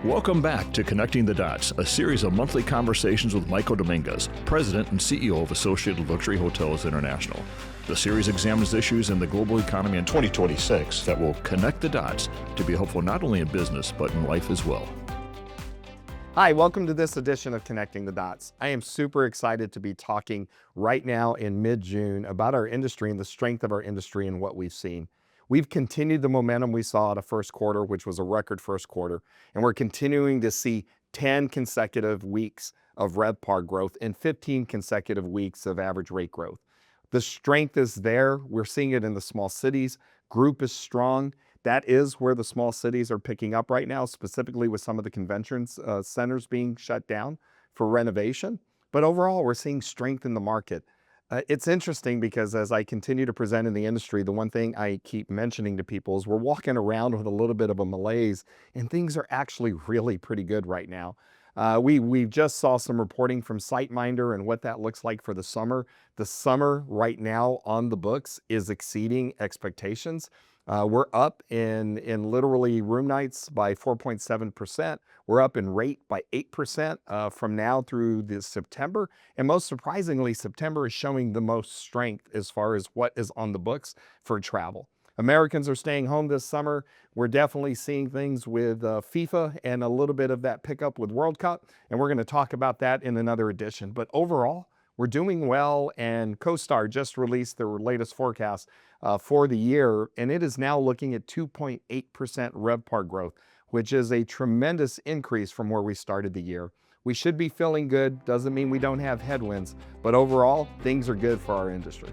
Welcome back to Connecting the Dots, a series of monthly conversations with Michael Dominguez, President and CEO of Associated Luxury Hotels International. The series examines issues in the global economy in 2026 that will connect the dots to be helpful not only in business, but in life as well. Hi, welcome to this edition of Connecting the Dots. I am super excited to be talking right now in mid-June about our industry and the strength of our industry and what we've seen. We've continued the momentum we saw at a first quarter, which was a record first quarter, and we're continuing to see 10 consecutive weeks of RevPAR growth and 15 consecutive weeks of average rate growth. The strength is there. We're seeing it in the small cities. Group is strong. That is where the small cities are picking up right now, specifically with some of the convention centers being shut down for renovation. But overall, we're seeing strength in the market. It's interesting because as I continue to present in the industry, the one thing I keep mentioning to people is we're walking around with a little bit of a malaise, and things are actually really pretty good right now. We just saw some reporting from SiteMinder and what that looks like for the summer. The summer right now on the books is exceeding expectations. We're up in literally room nights by 4.7%. We're up in rate by 8% from now through this September. And most surprisingly, September is showing the most strength as far as what is on the books for travel. Americans are staying home this summer. We're definitely seeing things with FIFA and a little bit of that pickup with World Cup. And we're going to talk about that in another edition. But overall, we're doing well, and CoStar just released their latest forecast for the year, and it is now looking at 2.8% RevPAR growth, which is a tremendous increase from where we started the year. We should be feeling good. Doesn't mean we don't have headwinds, but overall, things are good for our industry.